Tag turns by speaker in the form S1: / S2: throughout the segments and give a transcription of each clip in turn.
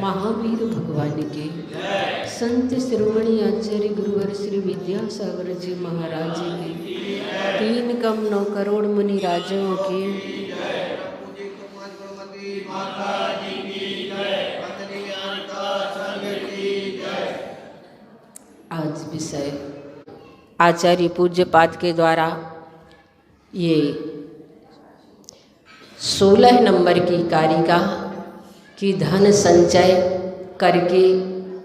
S1: महावीर भगवान के संत शिरोमणि आचार्य गुरुवर श्री विद्यासागर जी महाराज की 3 कम 9 करोड़ मुनि राजाओं की आज विषय आचार्य पूज्य पाद के द्वारा ये 16 नंबर की कारिका कि धन संचय करके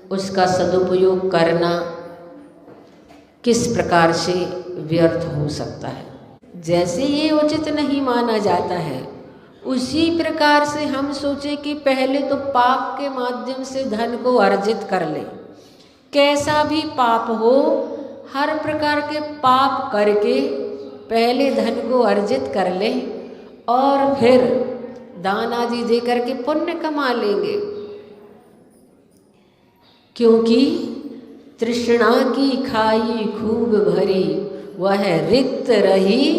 S1: उसका सदुपयोग करना किस प्रकार से व्यर्थ हो सकता है। जैसे ये उचित नहीं माना जाता है, उसी प्रकार से हम सोचे कि पहले तो पाप के माध्यम से धन को अर्जित कर लें। कैसा भी पाप हो, हर प्रकार के पाप करके पहले धन को अर्जित कर लें और फिर दान आदि दे करके पुण्य कमा लेंगे। क्योंकि तृष्णा की खाई खूब भरी, वह रिक्त रही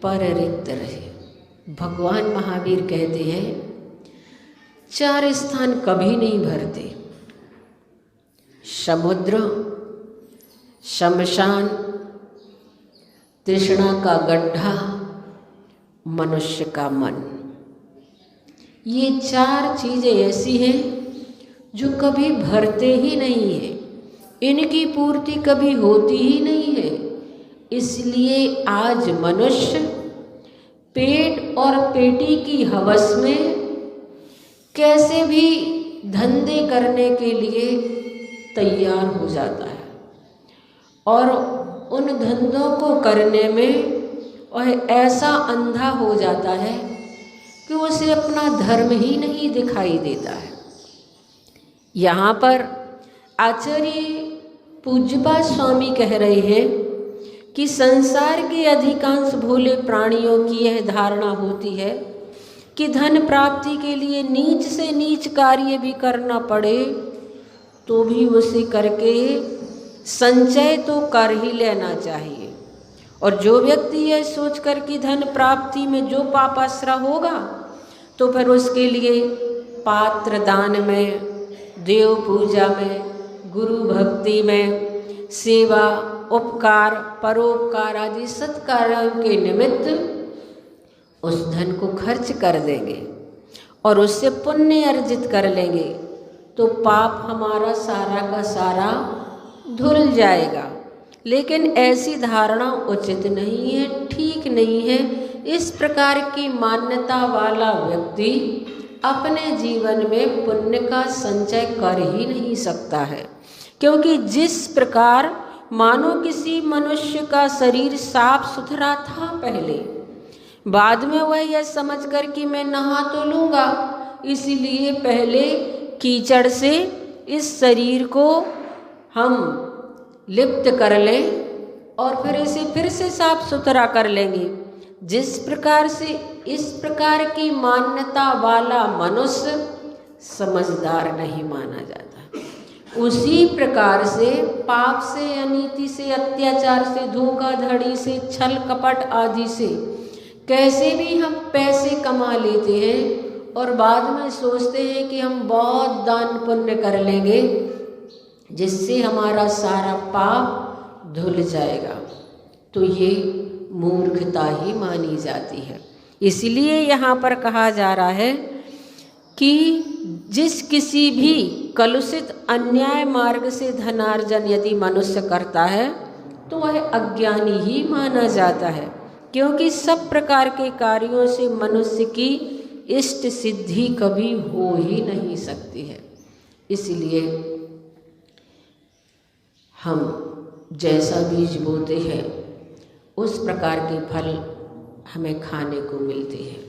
S1: पर रिक्त रही। भगवान महावीर कहते हैं 4 स्थान कभी नहीं भरते: समुद्र, शमशान, तृष्णा का गड्ढा, मनुष्य का मन। ये 4 चीज़ें ऐसी हैं जो कभी भरते ही नहीं हैं, इनकी पूर्ति कभी होती ही नहीं है। इसलिए आज मनुष्य पेट और पेटी की हवस में कैसे भी धंधे करने के लिए तैयार हो जाता है और उन धंधों को करने में वह ऐसा अंधा हो जाता है कि उसे अपना धर्म ही नहीं दिखाई देता है। यहाँ पर आचार्य पूज्यपाद स्वामी कह रहे हैं कि संसार के अधिकांश भोले प्राणियों की यह धारणा होती है कि धन प्राप्ति के लिए नीच से नीच कार्य भी करना पड़े तो भी उसे करके संचय तो कर ही लेना चाहिए। और जो व्यक्ति यह सोचकर कि धन प्राप्ति में जो पापाश्रय होगा तो फिर उसके लिए पात्र दान में, देव पूजा में, गुरु भक्ति में, सेवा, उपकार, परोपकार आदि सत्कार्यों के निमित्त उस धन को खर्च कर देंगे और उससे पुण्य अर्जित कर लेंगे तो पाप हमारा सारा का सारा धुल जाएगा। लेकिन ऐसी धारणा उचित नहीं है, ठीक नहीं है। इस प्रकार की मान्यता वाला व्यक्ति अपने जीवन में पुण्य का संचय कर ही नहीं सकता है। क्योंकि जिस प्रकार मानो किसी मनुष्य का शरीर साफ सुथरा था पहले, बाद में वह यह समझकर कि मैं नहा तो लूँगा, इसीलिए पहले कीचड़ से इस शरीर को हम लिप्त कर लें और फिर इसे फिर से साफ सुथरा कर लेंगे। जिस प्रकार से इस प्रकार की मान्यता वाला मनुष्य समझदार नहीं माना जाता, उसी प्रकार से पाप से, अनीति से, अत्याचार से, धोखाधड़ी से, छल कपट आदि से कैसे भी हम पैसे कमा लेते हैं और बाद में सोचते हैं कि हम बहुत दान पुण्य कर लेंगे जिससे हमारा सारा पाप धुल जाएगा। तो ये मूर्खता ही मानी जाती है। इसलिए यहाँ पर कहा जा रहा है कि जिस किसी भी कलुषित अन्याय मार्ग से धनार्जन यदि मनुष्य करता है तो वह अज्ञानी ही माना जाता है। क्योंकि सब प्रकार के कार्यों से मनुष्य की इष्ट सिद्धि कभी हो ही नहीं सकती है। इसलिए हम जैसा बीज बोते हैं उस प्रकार के फल हमें खाने को मिलते हैं।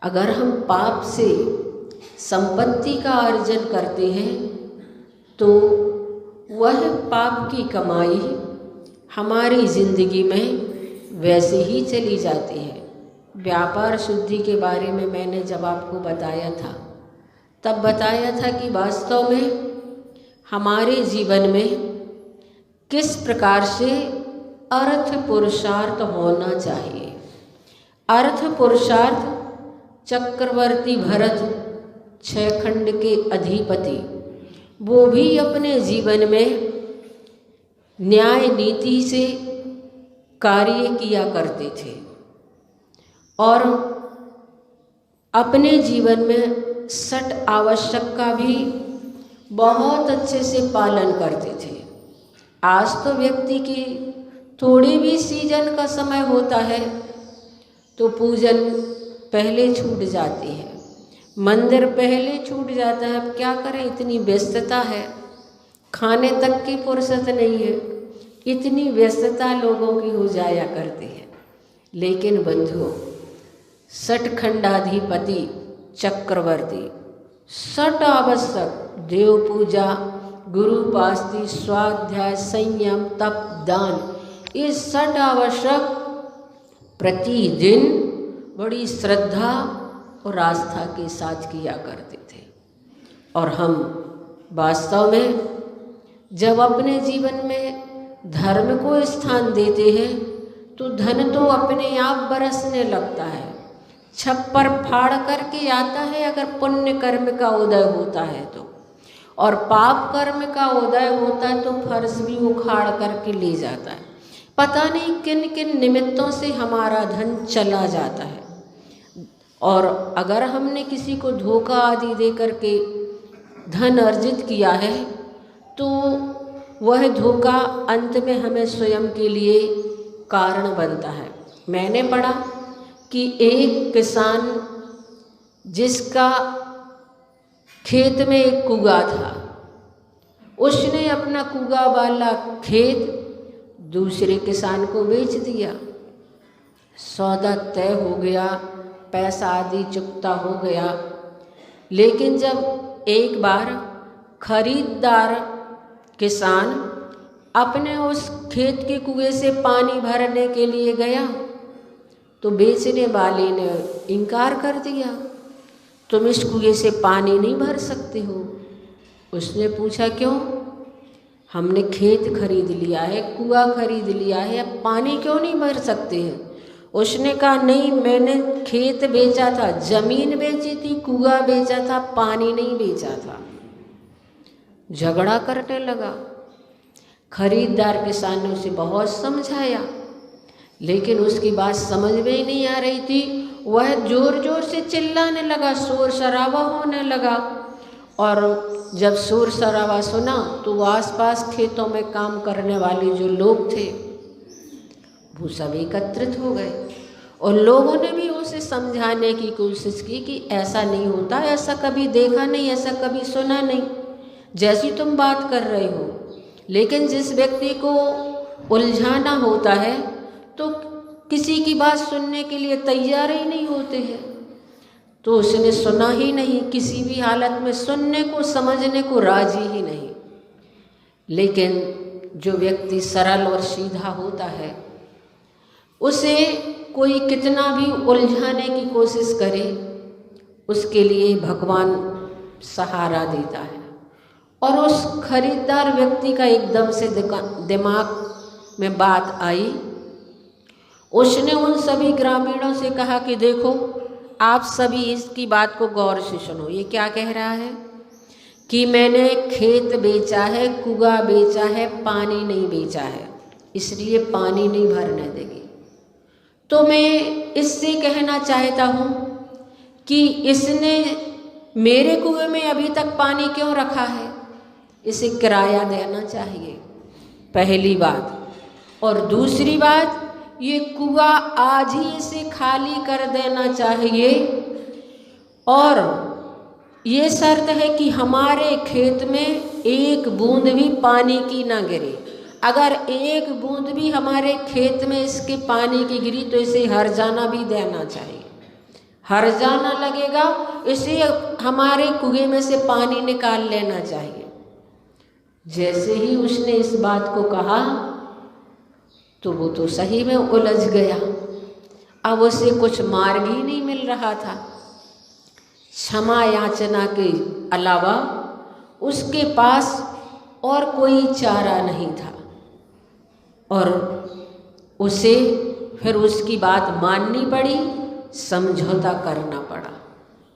S1: अगर हम पाप से संपत्ति का अर्जन करते हैं तो वह पाप की कमाई हमारी जिंदगी में वैसे ही चली जाती है। व्यापार शुद्धि के बारे में मैंने जब आपको बताया था तब बताया था कि वास्तव में हमारे जीवन में किस प्रकार से अर्थ पुरुषार्थ होना चाहिए। अर्थ पुरुषार्थ चक्रवर्ती भरत 6 खंड के अधिपति, वो भी अपने जीवन में न्याय नीति से कार्य किया करते थे और अपने जीवन में सट आवश्यक का भी बहुत अच्छे से पालन करते थे। आज तो व्यक्ति की थोड़ी भी सीजन का समय होता है तो पूजन पहले छूट जाती है, मंदिर पहले छूट जाता है। अब क्या करें, इतनी व्यस्तता है, खाने तक की फुर्सत नहीं है, इतनी व्यस्तता लोगों की हो जाया करती है। लेकिन बंधुओं, सठखंडाधिपति चक्रवर्ती सट आवश्यक देव पूजा, गुरु उपासना, स्वाध्याय, संयम, तप, दान, ये सट आवश्यक प्रतिदिन बड़ी श्रद्धा और आस्था के साथ किया करते थे। और हम वास्तव में जब अपने जीवन में धर्म को स्थान देते हैं तो धन तो अपने आप बरसने लगता है, छप्पर फाड़ करके आता है अगर पुण्य कर्म का उदय होता है तो, और पाप कर्म का उदय होता है तो फर्श भी उखाड़ करके ले जाता है। पता नहीं किन किन निमित्तों से हमारा धन चला जाता है। और अगर हमने किसी को धोखा आदि दे करके धन अर्जित किया है तो वह धोखा अंत में हमें स्वयं के लिए कारण बनता है। मैंने पढ़ा कि एक किसान जिसका खेत में एक कुआ था, उसने अपना कुआ वाला खेत दूसरे किसान को बेच दिया। सौदा तय हो गया, पैसा आदि चुकता हो गया। लेकिन जब एक बार खरीदार किसान अपने उस खेत के कुएं से पानी भरने के लिए गया तो बेचने वाले ने इनकार कर दिया, तुम इस कुएं से पानी नहीं भर सकते हो। उसने पूछा क्यों? हमने खेत खरीद लिया है, कुआं खरीद लिया है, अब पानी क्यों नहीं भर सकते हैं? उसने कहा नहीं, मैंने खेत बेचा था, जमीन बेची थी, कुआं बेचा था, पानी नहीं बेचा था। झगड़ा करने लगा। खरीदार किसान ने उसे बहुत समझाया लेकिन उसकी बात समझ में ही नहीं आ रही थी। वह जोर जोर से चिल्लाने लगा, शोर शराबा होने लगा। और जब शोर शराबा सुना तो आसपास खेतों में काम करने वाले जो लोग थे वो सब एकत्रित हो गए और लोगों ने भी उसे समझाने की कोशिश की कि ऐसा नहीं होता, ऐसा कभी देखा नहीं, ऐसा कभी सुना नहीं, जैसी तुम बात कर रहे हो। लेकिन जिस व्यक्ति को उलझाना होता है तो किसी की बात सुनने के लिए तैयार ही नहीं होते हैं, तो उसने सुना ही नहीं, किसी भी हालत में सुनने को समझने को राजी ही नहीं। लेकिन जो व्यक्ति सरल और सीधा होता है उसे कोई कितना भी उलझाने की कोशिश करे उसके लिए भगवान सहारा देता है। और उस खरीदार व्यक्ति का एकदम से दिमाग में बात आई। उसने उन सभी ग्रामीणों से कहा कि देखो, आप सभी इसकी बात को गौर से सुनो। ये क्या कह रहा है कि मैंने खेत बेचा है, कुआं बेचा है, पानी नहीं बेचा है, इसलिए पानी नहीं भरने देगी। तो मैं इससे कहना चाहता हूँ कि इसने मेरे कुएं में अभी तक पानी क्यों रखा है, इसे किराया देना चाहिए, पहली बात। और दूसरी बात, ये कुआं आज ही इसे खाली कर देना चाहिए और ये शर्त है कि हमारे खेत में एक बूंद भी पानी की ना गिरे। अगर एक बूंद भी हमारे खेत में इसके पानी की गिरी तो इसे हर्जाना भी देना चाहिए, हर्जाना लगेगा, इसे हमारे कुएं में से पानी निकाल लेना चाहिए। जैसे ही उसने इस बात को कहा तो वो तो सही में उलझ गया। अब उसे कुछ मार्ग ही नहीं मिल रहा था, क्षमा याचना के अलावा उसके पास और कोई चारा नहीं था। और उसे फिर उसकी बात माननी पड़ी, समझौता करना पड़ा।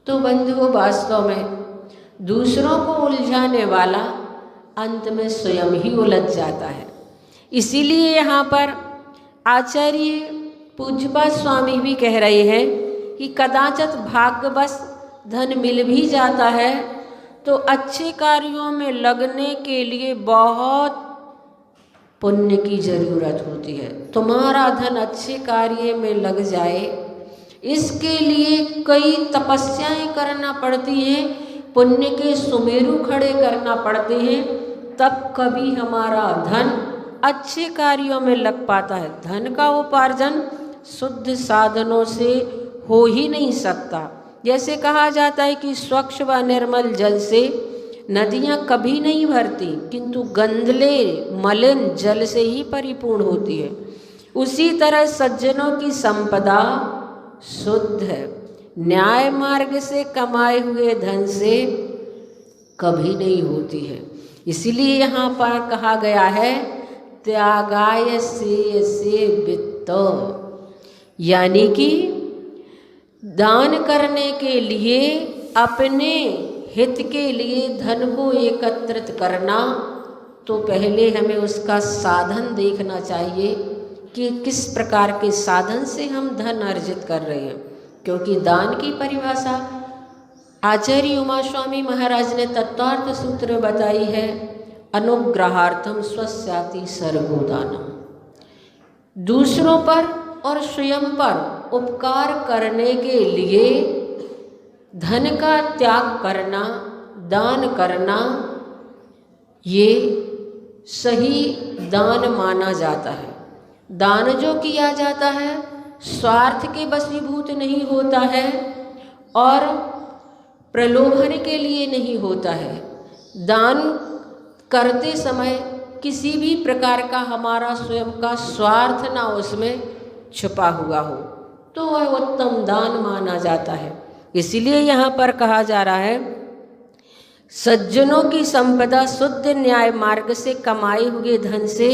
S1: तो बंधुओं, वास्तव में दूसरों को उलझाने वाला अंत में स्वयं ही उलझ जाता है। इसीलिए यहाँ पर आचार्य पूज्यपाद स्वामी भी कह रहे हैं कि कदाचित भाग्यवश धन मिल भी जाता है तो अच्छे कार्यों में लगने के लिए बहुत पुण्य की जरूरत होती है। तुम्हारा धन अच्छे कार्य में लग जाए, इसके लिए कई तपस्याएं करना पड़ती हैं, पुण्य के सुमेरु खड़े करना पड़ते हैं, तब कभी हमारा धन अच्छे कार्यों में लग पाता है। धन का उपार्जन शुद्ध साधनों से हो ही नहीं सकता। जैसे कहा जाता है कि स्वच्छ व निर्मल जल से नदियाँ कभी नहीं भरती, किंतु गंदले मलिन जल से ही परिपूर्ण होती है। उसी तरह सज्जनों की संपदा शुद्ध है, न्याय मार्ग से कमाए हुए धन से कभी नहीं होती है। इसीलिए यहाँ पर कहा गया है त्यागाय से वित्तो, यानी कि दान करने के लिए, अपने हित के लिए धन को एकत्रित करना, तो पहले हमें उसका साधन देखना चाहिए कि किस प्रकार के साधन से हम धन अर्जित कर रहे हैं। क्योंकि दान की परिभाषा आचार्य उमा स्वामी महाराज ने तत्वार्थ सूत्र में बताई है, अनुग्रहार्थम स्वस्याति सर्वोदानम। दूसरों पर और स्वयं पर उपकार करने के लिए धन का त्याग करना, दान करना, ये सही दान माना जाता है। दान जो किया जाता है स्वार्थ के वशीभूत नहीं होता है और प्रलोभन के लिए नहीं होता है। दान करते समय किसी भी प्रकार का हमारा स्वयं का स्वार्थ ना उसमें छुपा हुआ हो, तो वह उत्तम दान माना जाता है। इसीलिए यहाँ पर कहा जा रहा है सज्जनों की संपदा शुद्ध न्याय मार्ग से कमाए हुए धन से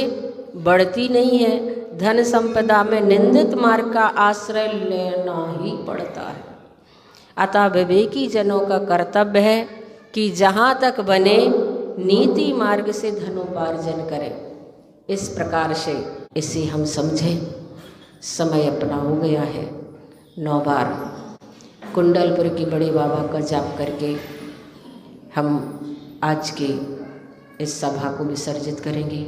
S1: बढ़ती नहीं है। धन संपदा में निंदित मार्ग का आश्रय लेना ही पड़ता है। अतः विवेकी जनों का कर्तव्य है कि जहाँ तक बने नीति मार्ग से धनोपार्जन करें। इस प्रकार से इसे हम समझें। समय अपना हो गया है। 9 बार कुंडलपुर की बड़े बाबा का जाप करके हम आज के इस सभा को विसर्जित करेंगे।